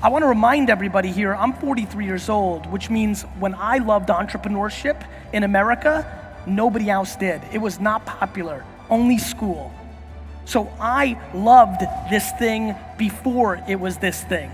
I want to remind everybody here, I'm 43 years old, which means when I loved entrepreneurship in America, nobody else did. It was not popular, only school. So I loved this thing before it was this thing.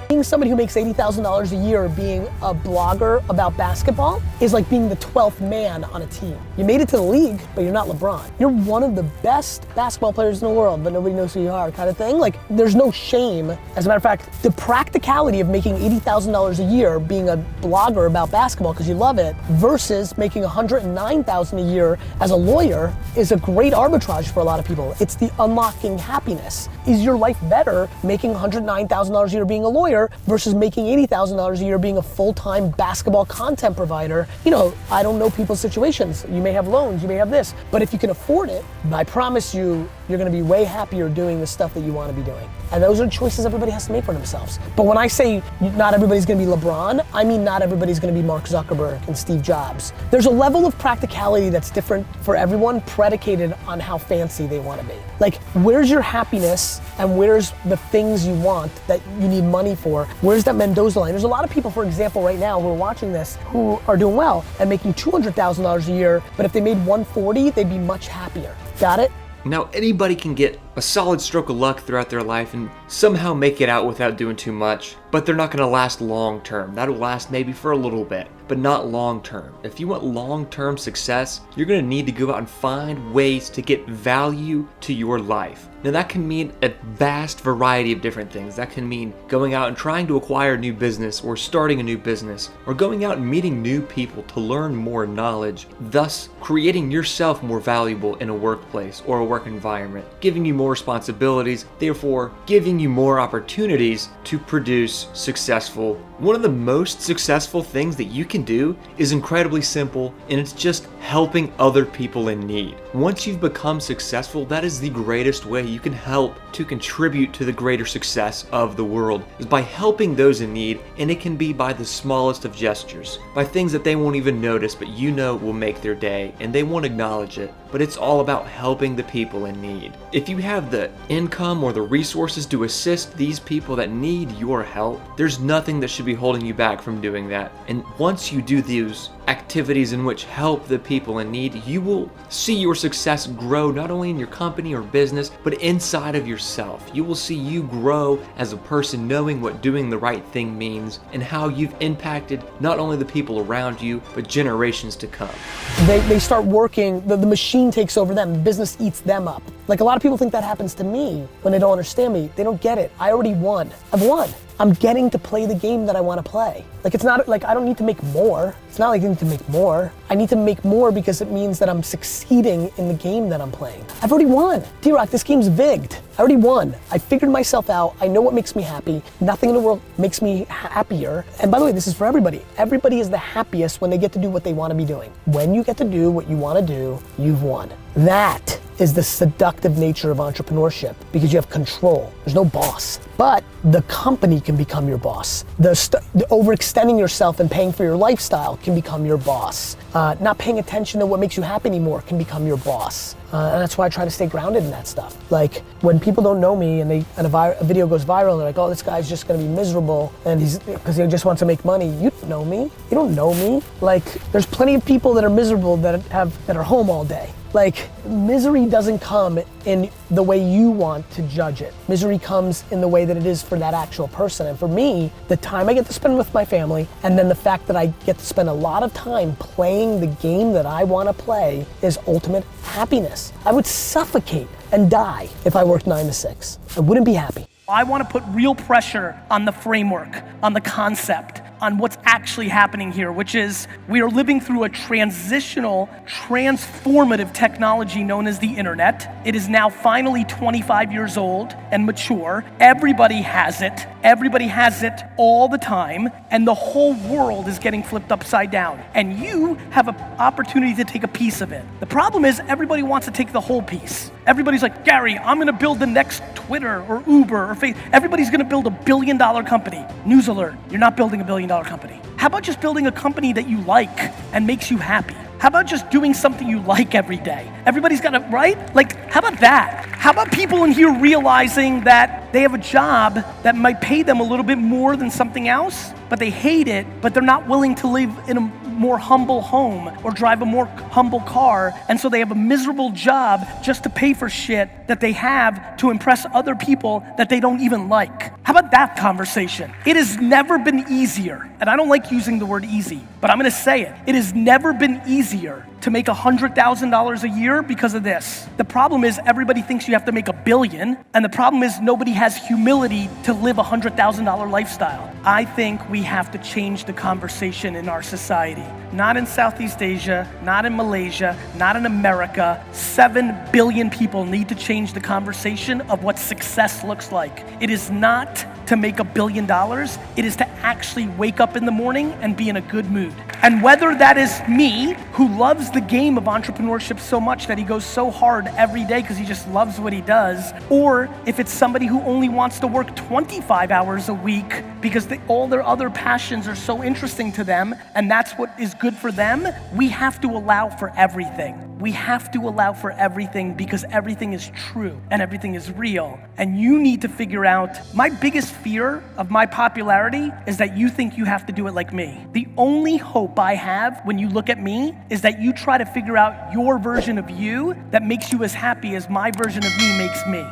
Being somebody who makes $80,000 a year being a blogger about basketball is like being the 12th man on a team. You made it to the league, but you're not LeBron. You're one of the best basketball players in the world, but nobody knows who you are, kind of thing. Like, there's no shame. As a matter of fact, the practicality of making $80,000 a year being a blogger about basketball because you love it versus making $109,000 a year as a lawyer is a great arbitrage for a lot of people. It's the unlocking happiness. Is your life better making $109,000 a year being a lawyer versus making $80,000 a year being a full-time basketball content provider? You know, I don't know people's situations. You may have loans, you may have this, but if you can afford it, I promise you, you're gonna be way happier doing the stuff that you wanna be doing. And those are choices everybody has to make for themselves. But when I say not everybody's gonna be LeBron, I mean not everybody's gonna be Mark Zuckerberg and Steve Jobs. There's a level of practicality that's different for everyone, predicated on how fancy they wanna be. Like, where's your happiness and where's the things you want that you need money for? Where's that Mendoza line? There's a lot of people, for example, right now who are watching this who are doing well and making $200,000 a year, but if they made $140,000, they'd be much happier. Got it? Now, anybody can get a solid stroke of luck throughout their life and somehow make it out without doing too much, but they're not gonna last long term. That'll last maybe for a little bit, but not long term. If you want long-term success, you're gonna need to go out and find ways to get value to your life. Now that can mean a vast variety of different things. That can mean going out and trying to acquire a new business or starting a new business, or going out and meeting new people to learn more knowledge, thus creating yourself more valuable in a workplace or a work environment, giving you more responsibilities, therefore giving you more opportunities to produce successful. One of the most successful things that you can do is incredibly simple, and it's just helping other people in need. Once you've become successful, that is the greatest way you can help to contribute to the greater success of the world, is by helping those in need, and it can be by the smallest of gestures, by things that they won't even notice, but you know will make their day, and they won't acknowledge it. But it's all about helping the people in need. If you have the income or the resources to assist these people that need your help, there's nothing that should be holding you back from doing that. And once you do these activities in which help the people in need, you will see your success grow not only in your company or business, but inside of yourself. You will see you grow as a person, knowing what doing the right thing means and how you've impacted not only the people around you, but generations to come. They start working, the machine takes over them, the business eats them up. Like, a lot of people think that happens to me when they don't understand me. They don't get it. I already won. I've won. I'm getting to play the game that I want to play. Like, it's not like I don't need to make more. It's not like I need to make more. I need to make more because it means that I'm succeeding in the game that I'm playing. I've already won. D-Rock, this game's vigged. I already won. I figured myself out. I know what makes me happy. Nothing in the world makes me happier. And by the way, this is for everybody. Everybody is the happiest when they get to do what they want to be doing. When you get to do what you want to do, you've won. That is the seductive nature of entrepreneurship, because you have control. There's no boss. But the company can become your boss. The overextending yourself and paying for your lifestyle can become your boss. Not paying attention to what makes you happy anymore can become your boss. And that's why I try to stay grounded in that stuff. Like, when people don't know me and a video goes viral, and they're like, oh, this guy's just gonna be miserable and because he just wants to make money. You don't know me. You don't know me. Like, there's plenty of people that are miserable that are home all day. Like, misery doesn't come in the way you want to judge it. Misery comes in the way that it is for that actual person. And for me, the time I get to spend with my family, and then the fact that I get to spend a lot of time playing the game that I want to play, is ultimate happiness. I would suffocate and die if I worked 9 to 6. I wouldn't be happy. I want to put real pressure on the framework, on the concept, on what's actually happening here, which is we are living through a transformative technology known as the internet. It is now finally 25 years old and mature. Everybody has it. Everybody has it all the time, and the whole world is getting flipped upside down. And you have an opportunity to take a piece of it. The problem is everybody wants to take the whole piece. Everybody's like, Gary, I'm gonna build the next Twitter or Uber or Facebook. Everybody's gonna build $1 billion company. News alert, you're not building $1 billion company. How about just building a company that you like and makes you happy? How about just doing something you like every day? Everybody's got to, right? Like, how about that? How about people in here realizing that they have a job that might pay them a little bit more than something else, but they hate it, but they're not willing to live in a more humble home or drive a more humble car, and so they have a miserable job just to pay for shit that they have to impress other people that they don't even like. How about that conversation? It has never been easier, and I don't like using the word easy, but I'm gonna say it. It has never been easier to make $100,000 a year because of this. The problem is everybody thinks you have to make $1 billion, and the problem is nobody has humility to live a $100,000 lifestyle. I think we have to change the conversation in our society. Not in Southeast Asia, not in Malaysia, not in America. 7 billion people need to change the conversation of what success looks like. It is not to make $1 billion, it is to actually wake up in the morning and be in a good mood. And whether that is me, who loves the game of entrepreneurship so much that he goes so hard every day because he just loves what he does, or if it's somebody who only wants to work 25 hours a week because all their other passions are so interesting to them and that's what is good for them, we have to allow for everything. We have to allow for everything because everything is true and everything is real. And you need to figure out, my biggest fear of my popularity is that you think you have to do it like me. The only hope I have when you look at me is that you try to figure out your version of you that makes you as happy as my version of me makes me.